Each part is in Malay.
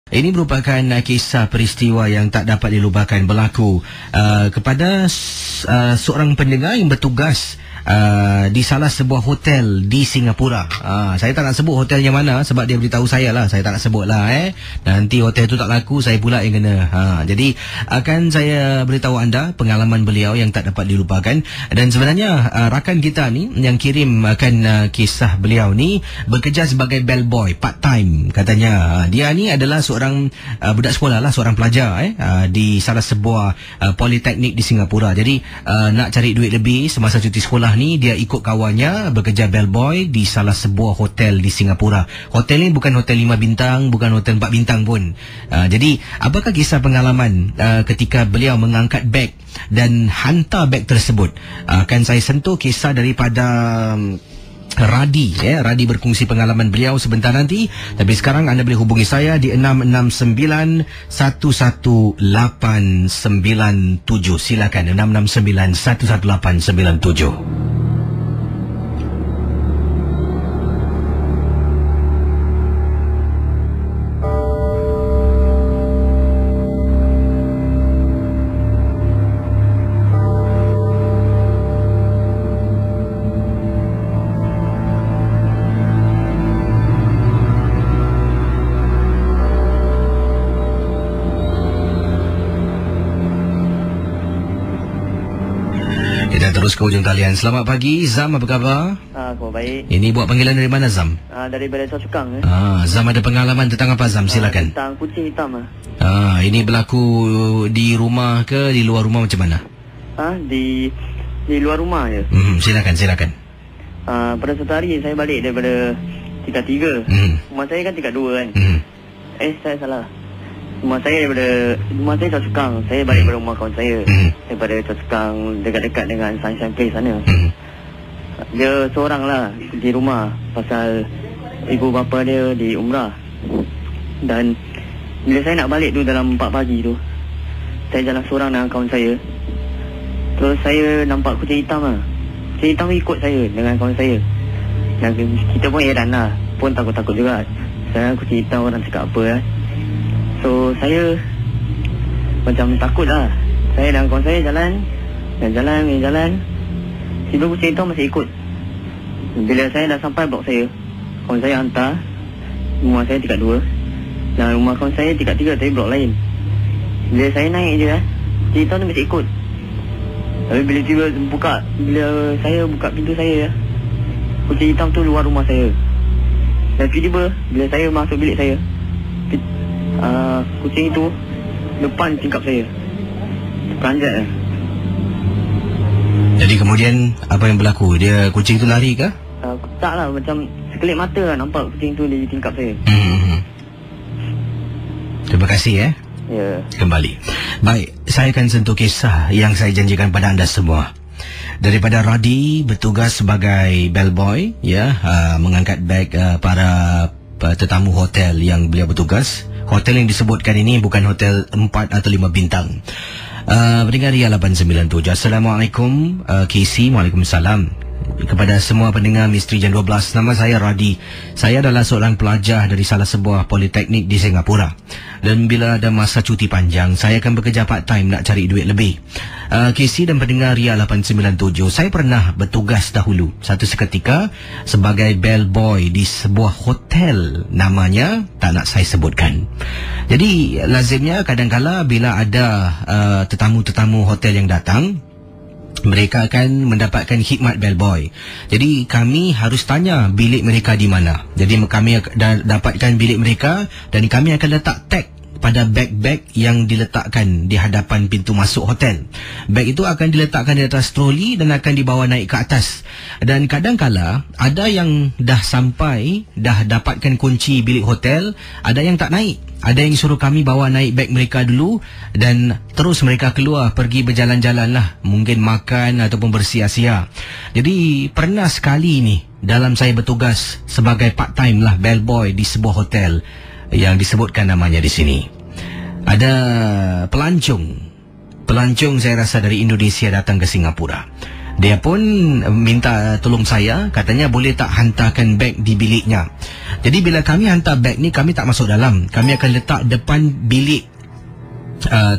Ini merupakan kisah peristiwa yang tak dapat dilupakan berlaku kepada seorang pendengar yang bertugas di salah sebuah hotel di Singapura. Saya tak nak sebut hotelnya mana sebab dia beritahu saya lah. Saya tak nak sebut lah nanti hotel tu tak laku, saya pula yang kena. Jadi akan saya beritahu anda pengalaman beliau yang tak dapat dilupakan. Dan sebenarnya rakan kita ni yang kirim akan kisah beliau ni bekerja sebagai bellboy part time katanya. Dia ni adalah seorang budak sekolah lah, seorang pelajar di salah sebuah politeknik di Singapura. Jadi nak cari duit lebih semasa cuti sekolah ni, dia ikut kawannya bekerja bellboy di salah sebuah hotel di Singapura. Hotel ni bukan hotel 5 bintang, bukan hotel 4 bintang pun. Jadi apakah kisah pengalaman ketika beliau mengangkat beg dan hantar beg tersebut? Akan saya sentuh kisah daripada Radi. Radi berkongsi pengalaman beliau sebentar nanti. Tapi sekarang anda boleh hubungi saya di 669-11897. Silakan 669-11897. Terus ke ujung talian. Selamat pagi Zam, apa khabar? Khabar baik. Ini buat panggilan dari mana Zam? Daripada Choa Chu Kang. Zam ada pengalaman tentang apa Zam? Silakan. Tentang kucing hitam. Ini berlaku di rumah ke di luar rumah, macam mana? Di luar rumah je. Silakan. Pada satu hari saya balik daripada tingkat 3. Rumah saya kan tingkat 2 kan. Saya salah. Rumah saya Choa Chu Kang. Saya balik pada rumah kawan saya daripada Choa Chu Kang, dekat-dekat dengan Sunshine Place sana. Dia seorang lah di rumah pasal ibu bapa dia di umrah. Dan bila saya nak balik tu dalam 4 pagi tu, saya jalan seorang dengan kawan saya. Terus saya nampak kucing hitam lah. Kucing hitam ikut saya dengan kawan saya. Dan kita pun heran lah, pun takut-takut juga. Saya kucing hitam, orang cakap apa lah. So saya macam takut lah. Saya dan kawan saya jalan. Tiba kucing hitam masih ikut. Bila saya dah sampai blok saya, kawan saya hantar. Rumah saya tingkat 2 dan rumah kawan saya tingkat 3, tapi blok lain. Bila saya naik je kucing hitam tu masih ikut. Tapi bila saya buka pintu saya, kucing hitam tu luar rumah saya. Dan tiba-tiba bila saya masuk bilik saya, kucing itu depan tingkap saya, peranjat lah. Jadi kemudian apa yang berlaku? Kucing tu lari ke? Tak lah, macam sekelip mata lah nampak kucing tu di tingkap saya. Terima kasih Ya. Kembali. Baik, saya akan sentuh kisah yang saya janjikan pada anda semua. Daripada Radi bertugas sebagai bellboy, mengangkat beg para tetamu hotel yang beliau bertugas. Hotel yang disebutkan ini bukan hotel 4 atau 5 bintang. Pendengar Ria 897. Assalamualaikum KC. Waalaikumsalam. Kepada semua pendengar Misteri Jam 12, nama saya Radi. Saya adalah seorang pelajar dari salah sebuah politeknik di Singapura. Dan bila ada masa cuti panjang, saya akan bekerja part time nak cari duit lebih. KC dan pendengar Ria 897, saya pernah bertugas dahulu satu seketika sebagai bellboy di sebuah hotel. Namanya tak nak saya sebutkan. Jadi lazimnya kadang-kala bila ada tetamu-tetamu hotel yang datang, mereka akan mendapatkan khidmat bellboy. Jadi kami harus tanya bilik mereka di mana. Jadi kami dapatkan bilik mereka dan kami akan letak tag pada beg-beg yang diletakkan di hadapan pintu masuk hotel. Beg itu akan diletakkan di atas troli dan akan dibawa naik ke atas. Dan kadang-kala ada yang dah sampai, dah dapatkan kunci bilik hotel, ada yang tak naik. Ada yang suruh kami bawa naik beg mereka dulu dan terus mereka keluar pergi berjalan-jalan lah. Mungkin makan ataupun bersia-sia. Jadi pernah sekali ni dalam saya bertugas sebagai part time lah bellboy di sebuah hotel yang disebutkan namanya di sini. Ada pelancong saya rasa dari Indonesia datang ke Singapura. Dia pun minta tolong saya, katanya boleh tak hantarkan beg di biliknya. Jadi bila kami hantar beg ni, kami tak masuk dalam. Kami akan letak depan bilik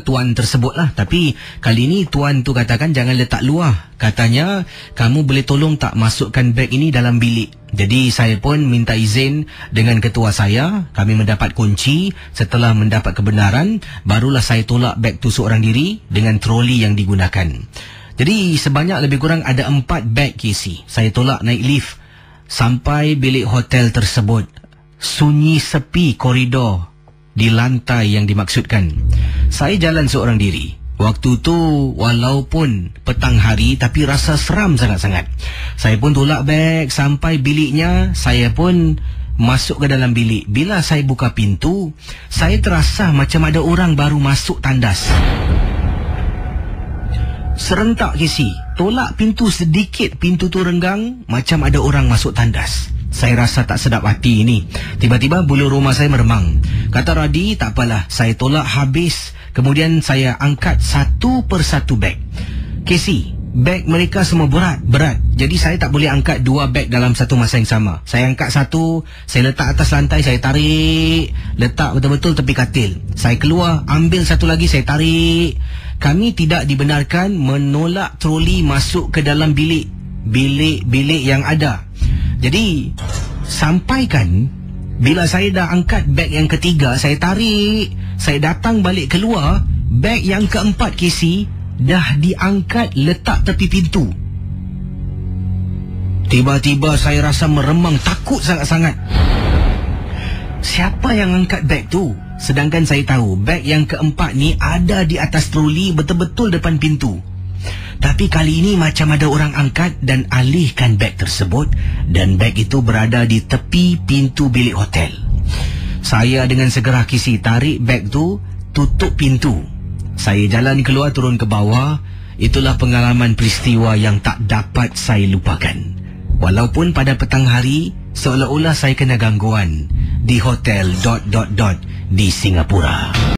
tuan tersebut lah. Tapi kali ni tuan tu katakan jangan letak luar. Katanya kamu boleh tolong tak masukkan beg ini dalam bilik. Jadi saya pun minta izin dengan ketua saya. Kami mendapat kunci. Setelah mendapat kebenaran, barulah saya tolak beg tu seorang diri dengan troli yang digunakan. Jadi sebanyak lebih kurang ada 4 beg KC. Saya tolak naik lift sampai bilik hotel tersebut. Sunyi sepi koridor di lantai yang dimaksudkan. Saya jalan seorang diri. Waktu tu walaupun petang hari, tapi rasa seram sangat-sangat. Saya pun tolak beg sampai biliknya. Saya pun masuk ke dalam bilik. Bila saya buka pintu, saya terasa macam ada orang baru masuk tandas. Serentak KC, tolak pintu sedikit, pintu tu renggang, macam ada orang masuk tandas. Saya rasa tak sedap hati ini. Tiba-tiba bulu rumah saya meremang. Kata Radi, tak apalah, saya tolak habis. Kemudian saya angkat satu persatu beg. KC, beg mereka semua berat. Jadi saya tak boleh angkat 2 beg dalam satu masa yang sama. Saya angkat satu, saya letak atas lantai, saya tarik, letak betul-betul tepi katil. Saya keluar, ambil satu lagi, saya tarik. Kami tidak dibenarkan menolak troli masuk ke dalam bilik yang ada. Jadi sampaikan bila saya dah angkat beg yang ketiga, saya tarik, saya datang balik keluar, beg yang keempat KC dah diangkat letak tepi pintu. Tiba-tiba saya rasa meremang, takut sangat-sangat. Siapa yang angkat beg tu? Sedangkan saya tahu beg yang keempat ni ada di atas troli betul-betul depan pintu. Tapi kali ini macam ada orang angkat dan alihkan beg tersebut, dan beg itu berada di tepi pintu bilik hotel. Saya dengan segera KC tarik beg tu, tutup pintu. Saya jalan keluar, turun ke bawah. Itulah pengalaman peristiwa yang tak dapat saya lupakan. Walaupun pada petang hari seolah-olah saya kena gangguan di hotel ... di Singapura.